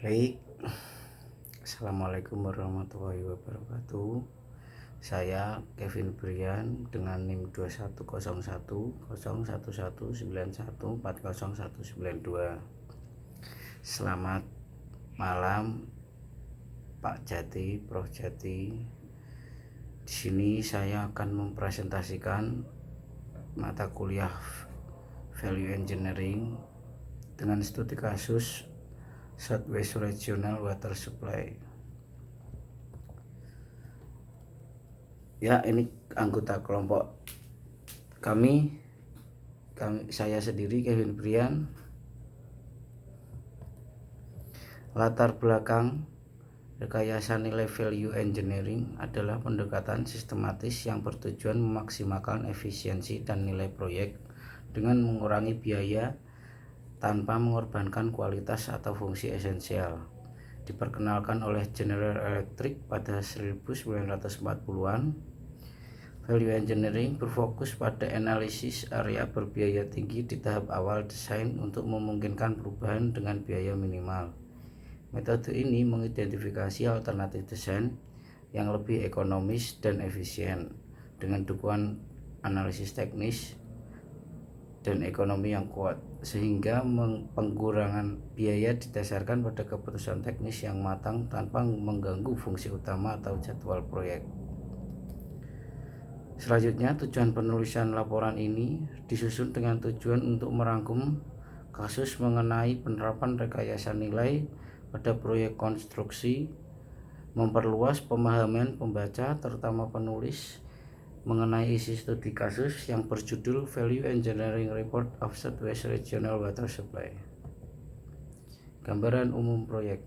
Baik, Assalamualaikum warahmatullahi wabarakatuh. Saya Kevin Brian dengan NIM 21010119140192. Selamat malam Pak Jati, Prof Jati. Di sini saya akan mempresentasikan mata kuliah Value Engineering dengan studi kasus Southwest Regional Water Supply. Ya, ini anggota kelompok kami saya sendiri Kevin Brian. Latar belakang rekayasa nilai value engineering adalah pendekatan sistematis yang bertujuan memaksimalkan efisiensi dan nilai proyek dengan mengurangi biaya tanpa mengorbankan kualitas atau fungsi esensial. Diperkenalkan oleh General Electric pada 1940-an, value engineering berfokus pada analisis area berbiaya tinggi di tahap awal desain untuk memungkinkan perubahan dengan biaya minimal. Metode ini mengidentifikasi alternatif desain yang lebih ekonomis dan efisien dengan dukungan analisis teknis dan ekonomi yang kuat, sehingga pengurangan biaya didasarkan pada keputusan teknis yang matang tanpa mengganggu fungsi utama atau jadwal proyek. Selanjutnya, tujuan penulisan laporan ini disusun dengan tujuan untuk merangkum kasus mengenai penerapan rekayasa nilai pada proyek konstruksi, memperluas pemahaman pembaca terutama penulis mengenai isi studi kasus yang berjudul Value Engineering Report of Southwest Regional Water Supply. Gambaran umum proyek.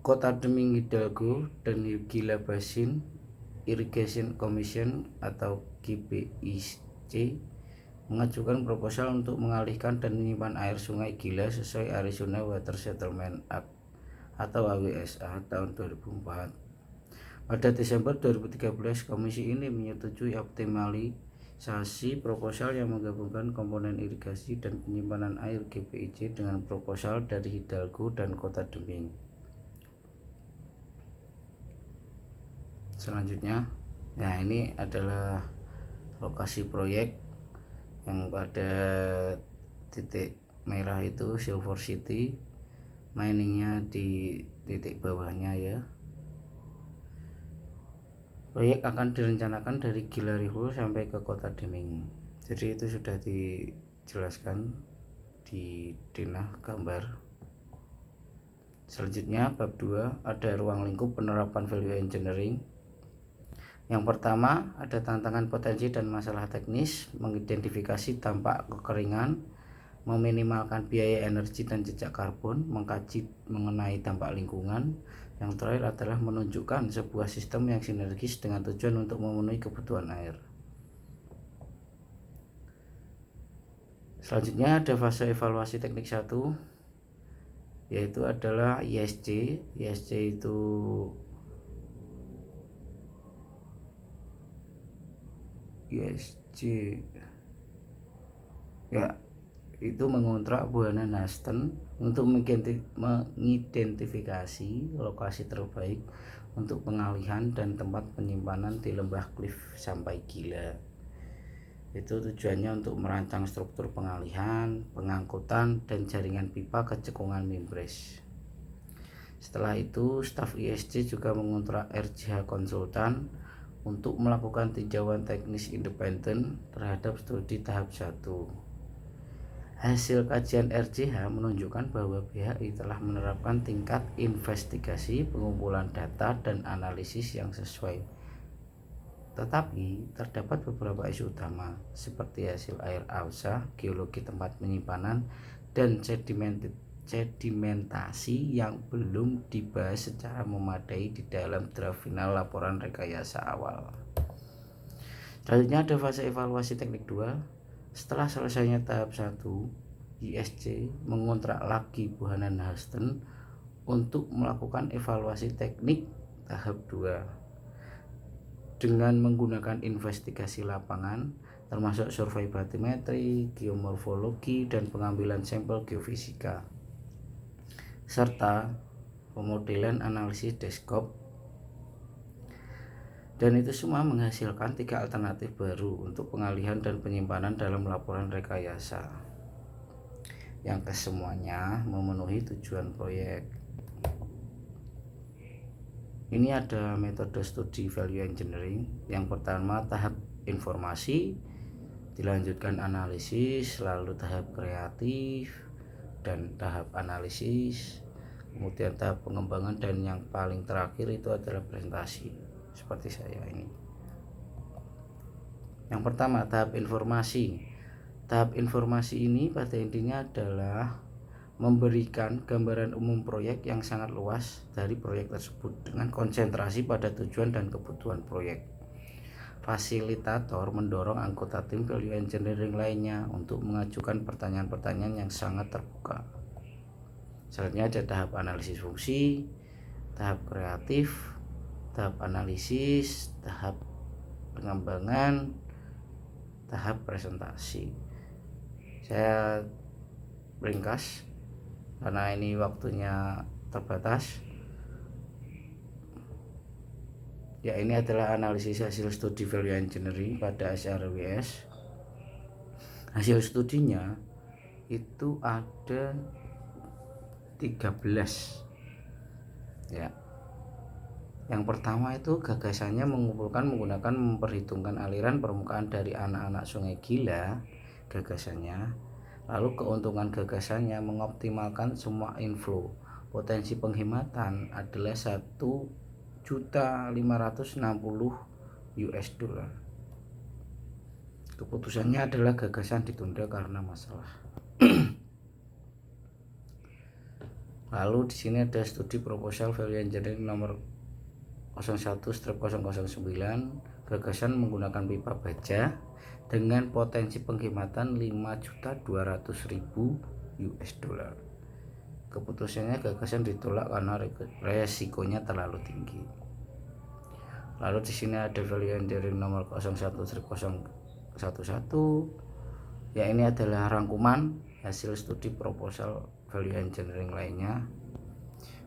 Kota Deming Hidalgo dan Gila Basin Irrigation Commission atau GBIC mengajukan proposal untuk mengalihkan dan menyimpan air sungai Gila sesuai Arizona Water Settlement Act atau AWSA tahun 2004. Pada Desember 2013, komisi ini menyetujui optimalisasi proposal yang menggabungkan komponen irigasi dan penyimpanan air GBIC dengan proposal dari Hidalgo dan Kota Deming. Selanjutnya, ini adalah lokasi proyek yang pada titik merah itu Silver City, miningnya di titik bawahnya ya. Proyek akan direncanakan dari Gila River sampai ke Kota Deming. Jadi itu sudah dijelaskan di denah gambar. Selanjutnya bab 2 ada ruang lingkup penerapan value engineering. Yang pertama ada tantangan potensi dan masalah teknis, mengidentifikasi dampak kekeringan, meminimalkan biaya energi dan jejak karbon, mengkaji mengenai dampak lingkungan. Yang terakhir adalah menunjukkan sebuah sistem yang sinergis dengan tujuan untuk memenuhi kebutuhan air. Selanjutnya ada fase evaluasi teknik 1, yaitu adalah ISC. ISC itu itu mengontrak Buchanan Huston untuk mengidentifikasi lokasi terbaik untuk pengalihan dan tempat penyimpanan di lembah Cliff sampai Gila. Itu tujuannya untuk merancang struktur pengalihan, pengangkutan, dan jaringan pipa ke cekungan Mimbres. Setelah itu, staf ISC juga mengontrak RJH Konsultan untuk melakukan tinjauan teknis independen terhadap studi tahap 1. Hasil kajian RJH menunjukkan bahwa BHI telah menerapkan tingkat investigasi, pengumpulan data, dan analisis yang sesuai. Tetapi terdapat beberapa isu utama seperti hasil air AUSA, geologi tempat penyimpanan, dan sedimentasi yang belum dibahas secara memadai di dalam draft final laporan rekayasa awal. Selanjutnya ada fase evaluasi teknik 2. Setelah selesainya tahap 1, ISC mengontrak lagi Buchanan Huston untuk melakukan evaluasi teknik tahap 2 dengan menggunakan investigasi lapangan termasuk survei batimetri, geomorfologi, dan pengambilan sampel geofisika. serta pemodelan analisis desktop, dan itu semua menghasilkan 3 alternatif baru untuk pengalihan dan penyimpanan dalam laporan rekayasa yang kesemuanya memenuhi tujuan proyek. Ini ada metode studi value engineering. Yang pertama tahap informasi, dilanjutkan analisis, lalu tahap kreatif dan tahap analisis, kemudian tahap pengembangan, dan yang paling terakhir itu adalah presentasi seperti saya ini. Yang pertama tahap informasi. Tahap informasi ini pada intinya adalah memberikan gambaran umum proyek yang sangat luas dari proyek tersebut dengan konsentrasi pada tujuan dan kebutuhan proyek. Fasilitator mendorong anggota tim value engineering lainnya untuk mengajukan pertanyaan-pertanyaan yang sangat terbuka. Selanjutnya ada tahap analisis fungsi, tahap kreatif, tahap analisis, tahap pengembangan, tahap presentasi. Saya ringkas karena ini waktunya terbatas. Ya, ini adalah analisis hasil studi value engineering pada SRWS. Hasil studinya itu ada 13. Ya. Yang pertama itu gagasannya mengumpulkan menggunakan memperhitungkan aliran permukaan dari anak-anak Sungai Gila. Gagasannya. Lalu keuntungan gagasannya mengoptimalkan semua inflow. Potensi penghematan adalah 1.560 US dollar. Keputusannya adalah gagasan ditunda karena masalah. Lalu di sini ada studi proposal value engineering nomor 01/009, gagasan menggunakan pipa baja dengan potensi penghematan 5.200.000 US dollar. Keputusannya gagasan ditolak karena resikonya terlalu tinggi. Lalu di sini ada value engineering nomor 01/011. Ya, ini adalah rangkuman hasil studi proposal value engineering lainnya.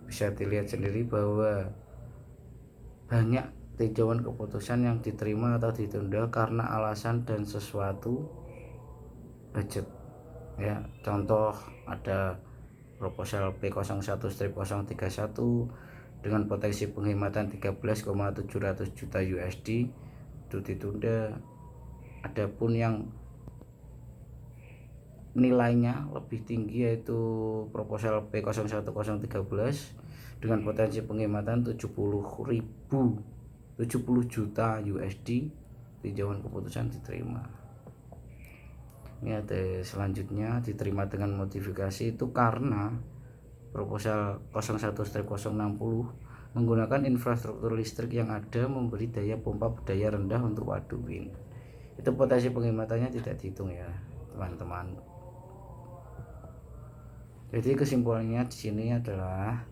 Bisa dilihat sendiri bahwa banyak tinjauan keputusan yang diterima atau ditunda karena alasan dan sesuatu budget. Ya, contoh ada proposal P01/031 dengan potensi penghematan 13,700 juta USD itu ditunda. Adapun yang nilainya lebih tinggi yaitu proposal P01013 dengan potensi penghematan 70 juta USD, tinjauan keputusan diterima. Ini ada selanjutnya diterima dengan modifikasi itu karena proposal 01/060 menggunakan infrastruktur listrik yang ada memberi daya pompa berdaya rendah untuk waduk wind. Itu potensi penghematannya tidak dihitung ya teman-teman. Jadi kesimpulannya di sini adalah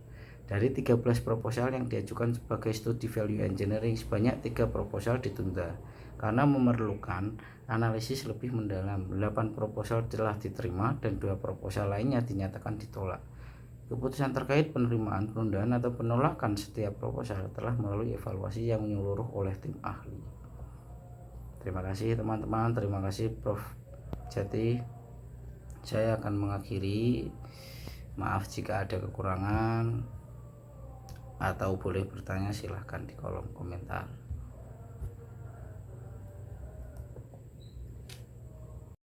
dari 13 proposal yang diajukan sebagai studi value engineering, sebanyak 3 proposal ditunda karena memerlukan analisis lebih mendalam. 8 proposal telah diterima dan 2 proposal lainnya dinyatakan ditolak. Keputusan terkait penerimaan, penundaan atau penolakan setiap proposal telah melalui evaluasi yang menyeluruh oleh tim ahli. Terima kasih teman-teman, terima kasih Prof. Jati. Saya akan mengakhiri. Maaf jika ada kekurangan, atau boleh bertanya silahkan di kolom komentar.